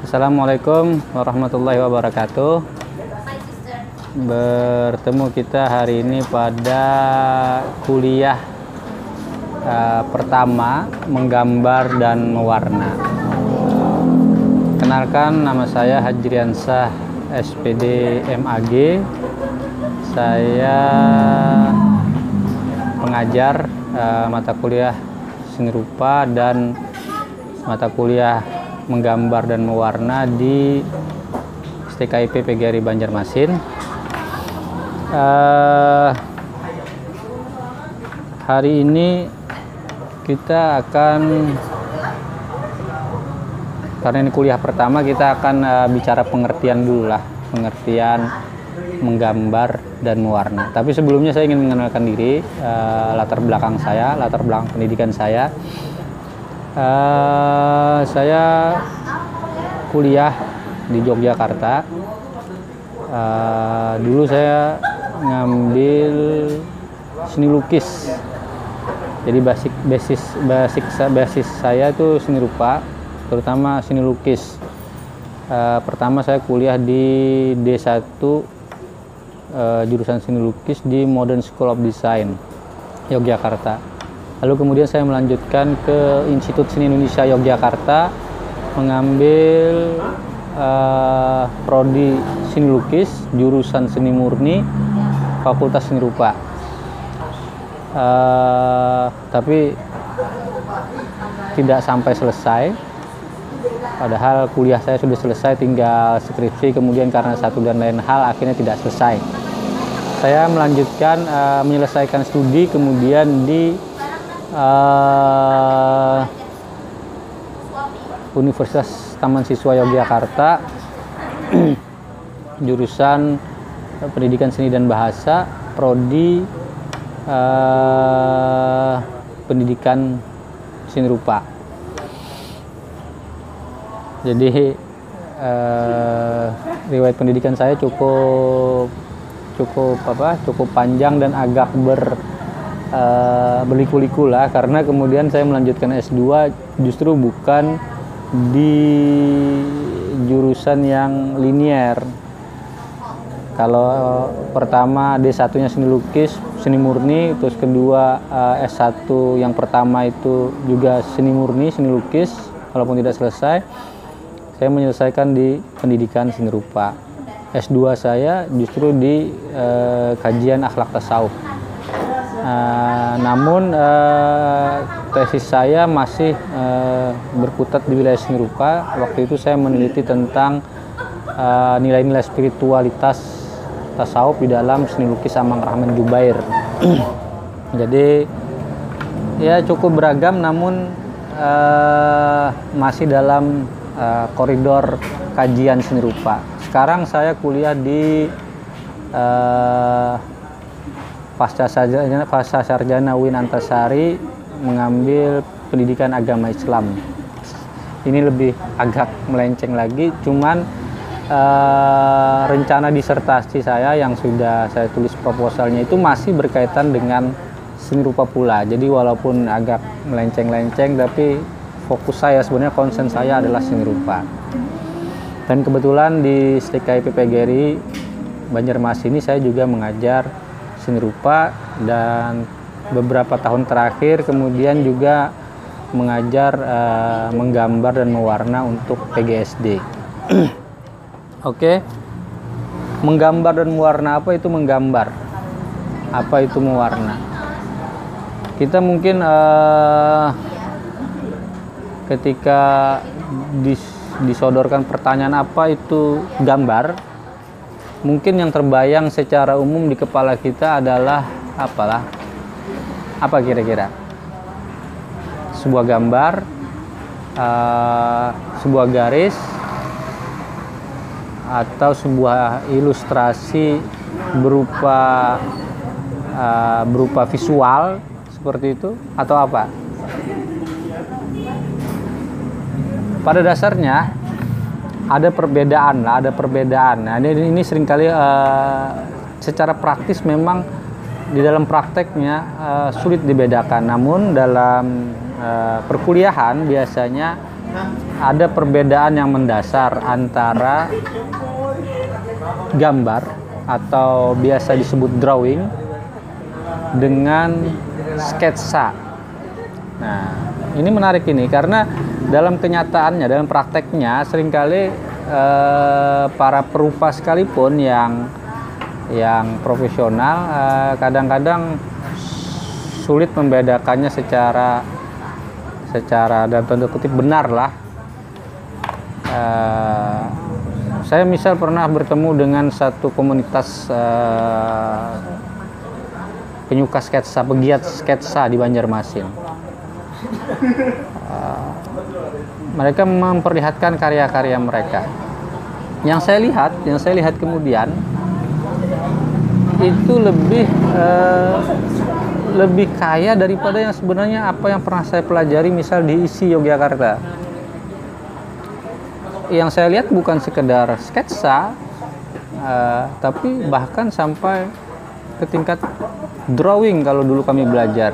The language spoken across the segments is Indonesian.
Assalamualaikum warahmatullahi wabarakatuh. Bertemu kita hari ini pada kuliah pertama menggambar dan mewarna. Kenalkan, nama saya Hajriansyah SPD MAG. Saya pengajar mata kuliah seni rupa dan mata kuliah menggambar dan mewarna di STKIP PGRI Banjarmasin. Hari ini kita akan, karena ini kuliah pertama, kita akan bicara pengertian dulu lah, pengertian menggambar dan mewarna. Tapi sebelumnya saya ingin mengenalkan diri, latar belakang saya, latar belakang pendidikan saya. Saya kuliah di Yogyakarta. Dulu saya ngambil seni lukis. Jadi basis saya itu seni rupa, terutama seni lukis. Pertama saya kuliah di D1 jurusan seni lukis di Modern School of Design Yogyakarta. Lalu kemudian saya melanjutkan ke Institut Seni Indonesia Yogyakarta, mengambil prodi seni lukis, jurusan seni murni, Fakultas Seni Rupa. Tapi tidak sampai selesai. Padahal kuliah saya sudah selesai, tinggal skripsi, kemudian karena satu dan lain hal akhirnya tidak selesai. Saya melanjutkan menyelesaikan studi kemudian di Universitas Taman Siswa Yogyakarta, jurusan Pendidikan Seni dan Bahasa, prodi Pendidikan Seni Rupa. Jadi riwayat pendidikan saya cukup panjang dan agak berliku-liku lah, karena kemudian saya melanjutkan S2 justru bukan di jurusan yang linier. Kalau pertama D1-nya seni lukis, seni murni, terus kedua S1 yang pertama itu juga seni murni, seni lukis, walaupun tidak selesai. Saya menyelesaikan di pendidikan seni rupa. S2 saya justru di kajian akhlak tasawuf. Namun tesis saya masih berkutat di wilayah seni rupa. Waktu itu saya meneliti tentang nilai-nilai spiritualitas tasawuf di dalam seni lukis Amang Rahman Jubair. Jadi ya cukup beragam, namun masih dalam koridor kajian seni rupa. Sekarang saya kuliah di Pasca Sarjana UIN Antasari, mengambil pendidikan agama Islam. Ini lebih agak melenceng lagi, cuman rencana disertasi saya yang sudah saya tulis proposalnya itu masih berkaitan dengan seni rupa pula. Jadi walaupun agak melenceng-lenceng, tapi fokus saya sebenarnya, konsen saya adalah seni rupa. Dan kebetulan di STKIP PGRI Banjarmasin ini saya juga mengajar seni rupa, dan beberapa tahun terakhir kemudian juga mengajar menggambar dan mewarna untuk PGSD. Oke. Menggambar dan mewarna, apa itu menggambar? Apa itu mewarna? Kita mungkin ketika disodorkan pertanyaan apa itu gambar, mungkin yang terbayang secara umum di kepala kita adalah apa kira-kira? Sebuah gambar, sebuah garis, atau sebuah ilustrasi berupa visual seperti itu, atau apa? Pada dasarnya ada perbedaan. Nah, ini seringkali secara praktis memang di dalam prakteknya sulit dibedakan. Namun dalam perkuliahan biasanya ada perbedaan yang mendasar antara gambar atau biasa disebut drawing dengan sketsa. Nah, ini menarik ini karena dalam kenyataannya, dalam prakteknya seringkali para perupa sekalipun yang profesional kadang-kadang sulit membedakannya secara dalam tanda kutip benar lah. Saya misal pernah bertemu dengan satu komunitas penyuka sketsa, pegiat sketsa di Banjarmasin. Mereka memperlihatkan karya-karya mereka. Yang saya lihat kemudian itu lebih kaya daripada yang sebenarnya apa yang pernah saya pelajari misal di ISI Yogyakarta. Yang saya lihat bukan sekedar sketsa, tapi bahkan sampai ke tingkat drawing kalau dulu kami belajar.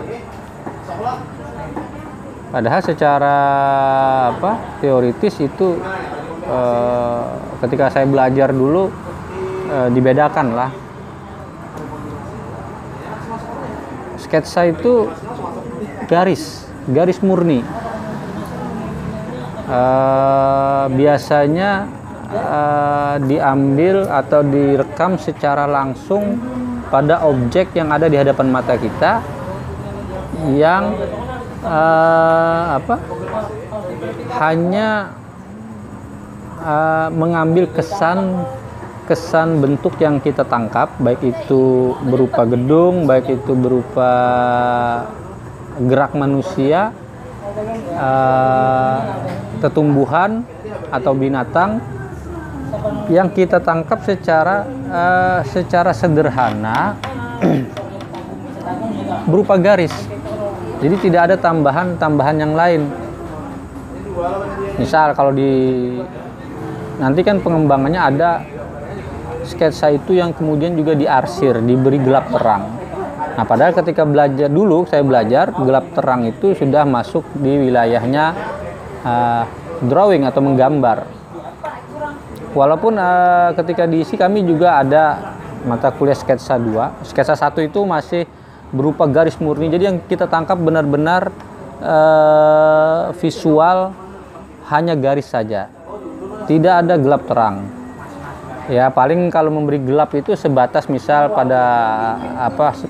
Padahal secara teoritis itu ketika saya belajar dulu dibedakan lah. Sketsa itu garis murni. Biasanya diambil atau direkam secara langsung pada objek yang ada di hadapan mata kita yang hanya mengambil kesan bentuk yang kita tangkap, baik itu berupa gedung, baik itu berupa gerak manusia, tumbuhan atau binatang yang kita tangkap secara sederhana berupa garis. Jadi tidak ada tambahan yang lain. Misal kalau nanti kan pengembangannya ada sketsa itu yang kemudian juga diarsir, diberi gelap terang. Nah, padahal ketika saya belajar gelap terang itu sudah masuk di wilayahnya drawing atau menggambar. Walaupun ketika diisi kami juga ada mata kuliah sketsa 2. Sketsa 1 itu masih berupa garis murni. Jadi yang kita tangkap benar-benar visual hanya garis saja. Tidak ada gelap terang. Ya paling kalau memberi gelap itu sebatas misal pada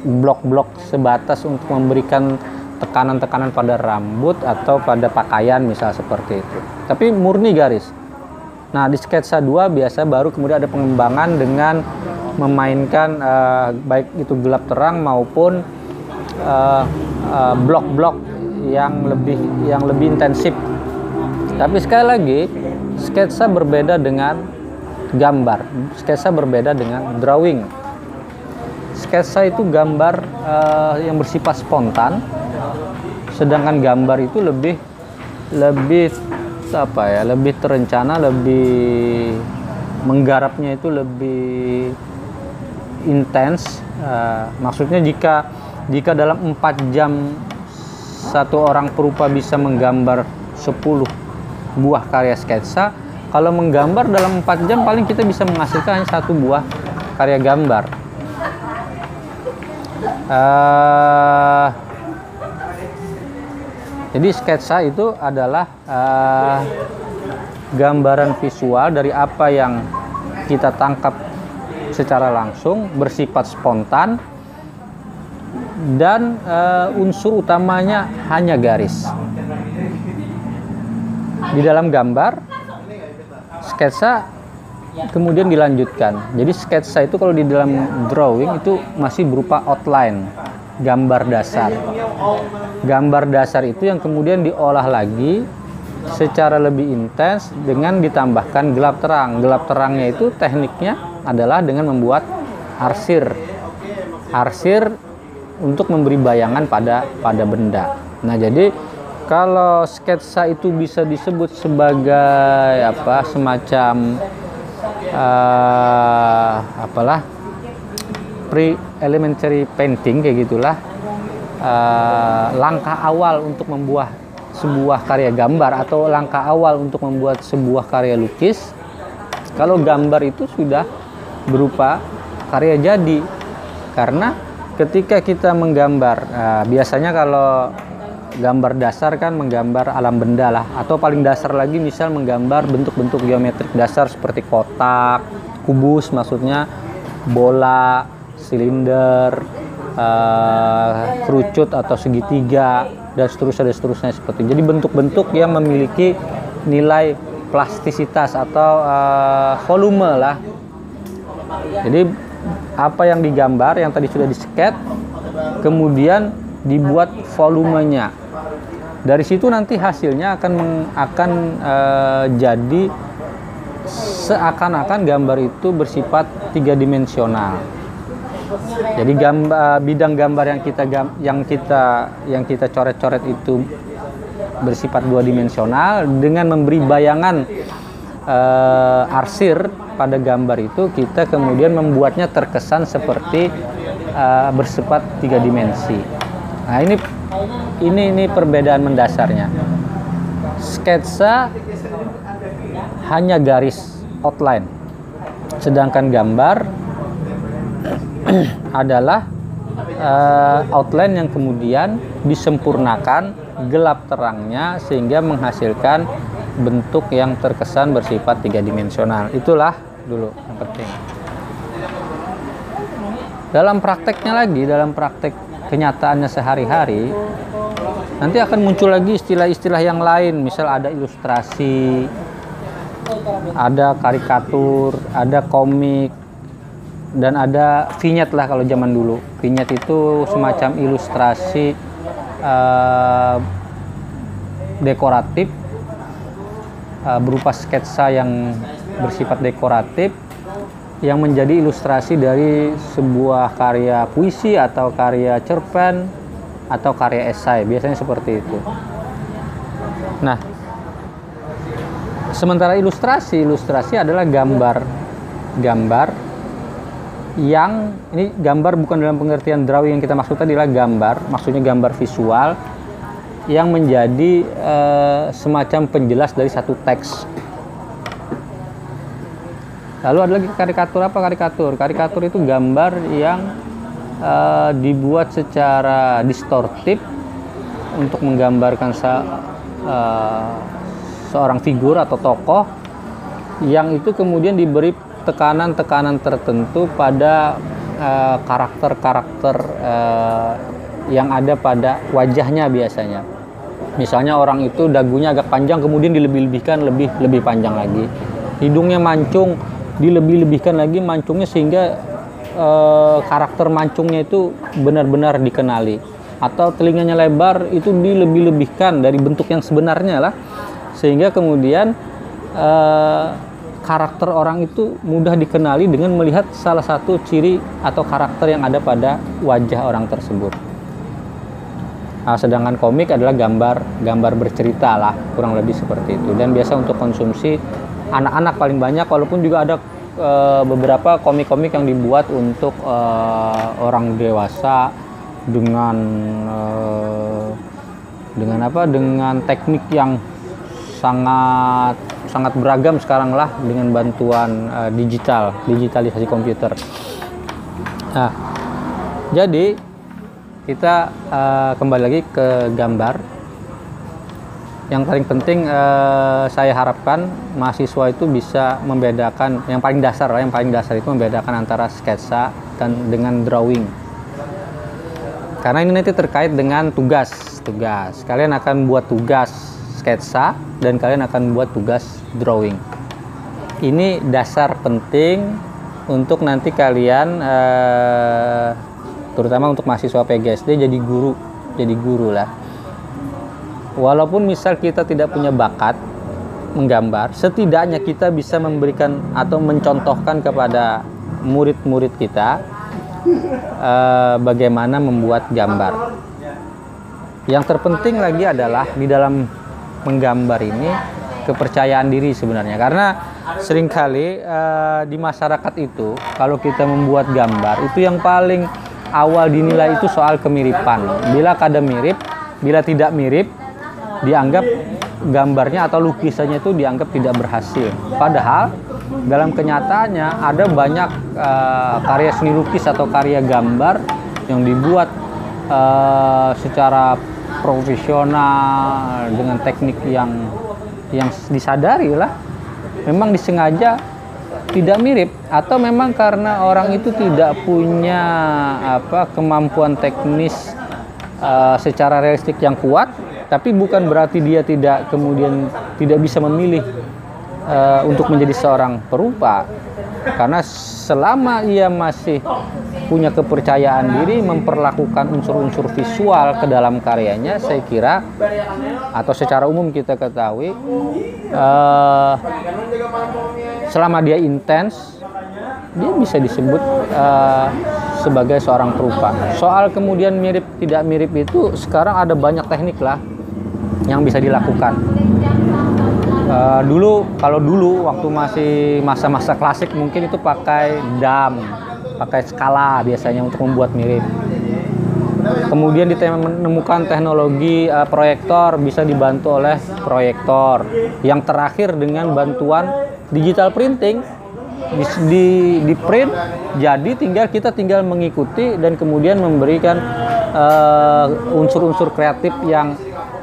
blok-blok sebatas untuk memberikan tekanan-tekanan pada rambut atau pada pakaian misal seperti itu. Tapi murni garis. Nah di sketsa 2 biasa baru kemudian ada pengembangan dengan memainkan baik itu gelap terang maupun blok-blok yang lebih intensif. Tapi sekali lagi sketsa berbeda dengan gambar, sketsa berbeda dengan drawing. Sketsa itu gambar yang bersifat spontan, sedangkan gambar itu lebih terencana, lebih menggarapnya itu lebih intens. Maksudnya jika dalam 4 jam satu orang perupa bisa menggambar 10 buah karya sketsa, kalau menggambar dalam 4 jam paling kita bisa menghasilkan hanya 1 buah karya gambar. Jadi sketsa itu adalah gambaran visual dari apa yang kita tangkap secara langsung, bersifat spontan, dan unsur utamanya hanya garis. Di dalam gambar sketsa kemudian dilanjutkan. Jadi sketsa itu kalau di dalam drawing itu masih berupa outline, gambar dasar. Gambar dasar itu yang kemudian diolah lagi secara lebih intens dengan ditambahkan gelap terang. Gelap terangnya itu tekniknya adalah dengan membuat arsir untuk memberi bayangan pada benda. Nah, jadi kalau sketsa itu bisa disebut sebagai semacam pre-elementary painting kayak gitulah, langkah awal untuk sebuah karya gambar atau langkah awal untuk membuat sebuah karya lukis, kalau gambar itu sudah berupa karya jadi. Karena ketika kita menggambar, biasanya kalau gambar dasar kan menggambar alam benda lah, atau paling dasar lagi misal menggambar bentuk-bentuk geometrik dasar seperti kotak, kubus maksudnya, bola, silinder, kerucut atau segitiga, dan seterusnya seperti. Jadi bentuk-bentuk yang memiliki nilai plastisitas atau volume lah. Jadi apa yang digambar yang tadi sudah disket, kemudian dibuat volumenya. Dari situ nanti hasilnya akan jadi seakan-akan gambar itu bersifat tiga dimensional. Jadi bidang gambar yang kita coret-coret itu bersifat dua dimensional. Dengan memberi bayangan arsir pada gambar itu, kita kemudian membuatnya terkesan seperti bersifat tiga dimensi. Nah, ini perbedaan mendasarnya. Sketsa hanya garis outline, sedangkan gambar adalah outline yang kemudian disempurnakan gelap terangnya sehingga menghasilkan bentuk yang terkesan bersifat tiga dimensional. Itulah dulu yang penting. Dalam prakteknya lagi, dalam praktek kenyataannya sehari-hari, nanti akan muncul lagi istilah-istilah yang lain. Misal ada ilustrasi, ada karikatur, ada komik, dan ada vignette lah kalau zaman dulu. Vignette itu semacam ilustrasi dekoratif, berupa sketsa yang bersifat dekoratif yang menjadi ilustrasi dari sebuah karya puisi atau karya cerpen atau karya esai, biasanya seperti itu. Nah, sementara ilustrasi adalah gambar yang, ini gambar bukan dalam pengertian drawing yang kita maksud tadi, adalah gambar, maksudnya gambar visual yang menjadi semacam penjelas dari satu teks. Lalu ada lagi karikatur. Apa karikatur? Karikatur itu gambar yang dibuat secara distortif untuk menggambarkan seorang figur atau tokoh, yang itu kemudian diberi tekanan-tekanan tertentu pada karakter-karakter yang ada pada wajahnya biasanya. Misalnya orang itu dagunya agak panjang, kemudian dilebih-lebihkan lebih panjang lagi. Hidungnya mancung, dilebih-lebihkan lagi mancungnya sehingga karakter mancungnya itu benar-benar dikenali. Atau telinganya lebar, itu dilebih-lebihkan dari bentuk yang sebenarnya lah, sehingga kemudian karakter orang itu mudah dikenali dengan melihat salah satu ciri atau karakter yang ada pada wajah orang tersebut. Nah, sedangkan komik adalah gambar bercerita lah, kurang lebih seperti itu. Dan biasa untuk konsumsi anak-anak paling banyak, walaupun juga ada beberapa komik-komik yang dibuat untuk orang dewasa dengan teknik yang sangat beragam sekarang lah, dengan bantuan digitalisasi komputer. Nah, jadi kita kembali lagi ke gambar. Yang paling penting saya harapkan mahasiswa itu bisa membedakan yang paling dasar itu membedakan antara sketsa dan dengan drawing. Karena ini nanti terkait dengan tugas. Kalian akan buat tugas sketsa dan kalian akan buat tugas drawing. Ini dasar penting untuk nanti kalian terutama untuk mahasiswa PGSD jadi guru lah. Walaupun misal kita tidak punya bakat menggambar, setidaknya kita bisa memberikan atau mencontohkan kepada murid-murid kita bagaimana membuat gambar. Yang terpenting lagi adalah di dalam menggambar ini kepercayaan diri sebenarnya, karena seringkali di masyarakat itu kalau kita membuat gambar itu yang paling awal dinilai itu soal kemiripan. Bila kada mirip, bila tidak mirip, dianggap gambarnya atau lukisannya itu dianggap tidak berhasil. Padahal dalam kenyataannya ada banyak karya seni lukis atau karya gambar yang dibuat secara profesional dengan teknik yang disadari lah, memang disengaja tidak mirip, atau memang karena orang itu tidak punya kemampuan teknis secara realistik yang kuat, tapi bukan berarti dia kemudian tidak bisa memilih untuk menjadi seorang perupa. Karena selama ia masih punya kepercayaan diri, memperlakukan unsur-unsur visual ke dalam karyanya, saya kira atau secara umum kita ketahui, selama dia intens, dia bisa disebut sebagai seorang perupa. Soal kemudian mirip tidak mirip itu, sekarang ada banyak teknik lah yang bisa dilakukan. Kalau dulu waktu masih masa-masa klasik mungkin itu pakai pakai skala biasanya untuk membuat mirip. Kemudian ditemukan teknologi proyektor, bisa dibantu oleh proyektor. Yang terakhir dengan bantuan digital printing, di print jadi kita tinggal mengikuti dan kemudian memberikan unsur-unsur kreatif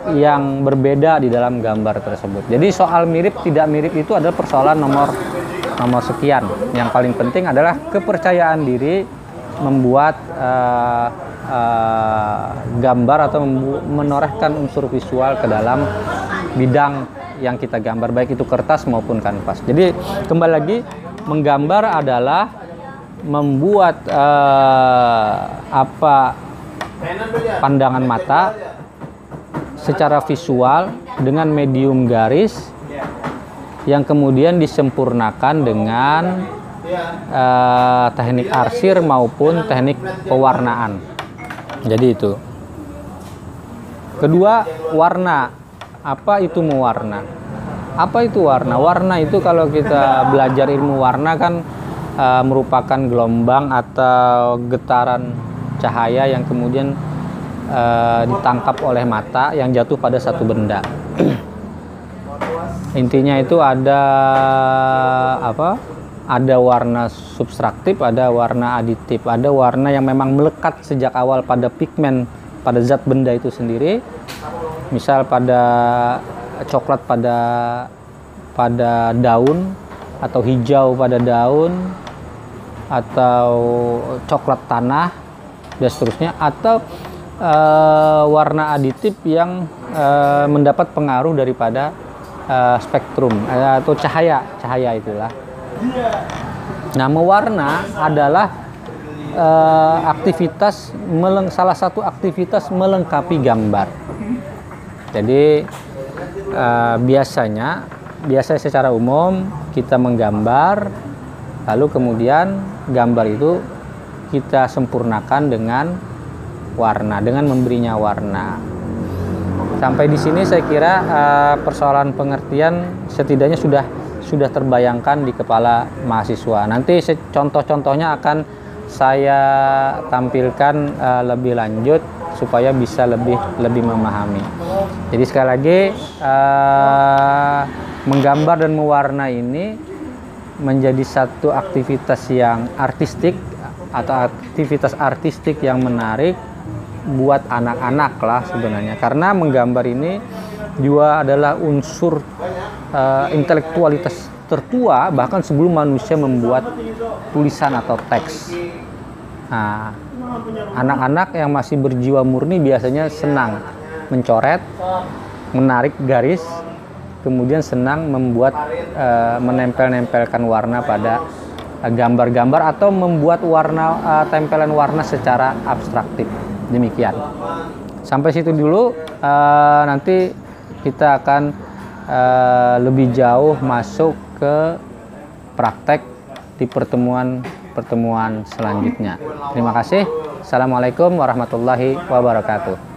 yang berbeda di dalam gambar tersebut. Jadi soal mirip tidak mirip itu adalah persoalan nomor sekian. Yang paling penting adalah kepercayaan diri membuat gambar atau menorehkan unsur visual ke dalam bidang yang kita gambar, baik itu kertas maupun kanvas. Jadi kembali lagi, menggambar adalah membuat pandangan mata secara visual dengan medium garis yang kemudian disempurnakan dengan teknik arsir maupun teknik pewarnaan. Jadi itu. Kedua, warna. Apa itu mewarna? Apa itu warna? Warna itu kalau kita belajar ilmu warna kan merupakan gelombang atau getaran cahaya yang kemudian ditangkap oleh mata yang jatuh pada satu benda. Intinya itu ada warna subtraktif, ada warna aditif, ada warna yang memang melekat sejak awal pada pigmen, pada zat benda itu sendiri. Misal pada coklat pada daun, atau hijau pada daun, atau coklat tanah dan seterusnya, atau warna aditif yang mendapat pengaruh daripada spektrum atau cahaya itulah. Nah, mewarna adalah salah satu aktivitas melengkapi gambar. Jadi biasanya secara umum kita menggambar, lalu kemudian gambar itu kita sempurnakan dengan warna, dengan memberinya warna. Sampai di sini saya kira persoalan pengertian setidaknya sudah terbayangkan di kepala mahasiswa. Nanti contoh-contohnya akan saya tampilkan lebih lanjut supaya bisa lebih memahami. Jadi sekali lagi, menggambar dan mewarna ini menjadi satu aktivitas yang artistik atau aktivitas artistik yang menarik buat anak-anak lah sebenarnya, karena menggambar ini juga adalah unsur intelektualitas tertua bahkan sebelum manusia membuat tulisan atau teks. Nah, anak-anak yang masih berjiwa murni biasanya senang mencoret, menarik garis, kemudian senang membuat menempel-nempelkan warna pada gambar-gambar atau membuat tempelan warna secara abstraktif. Demikian. Sampai situ dulu, nanti kita akan lebih jauh masuk ke praktek di pertemuan selanjutnya. Terima kasih. Assalamualaikum warahmatullahi wabarakatuh.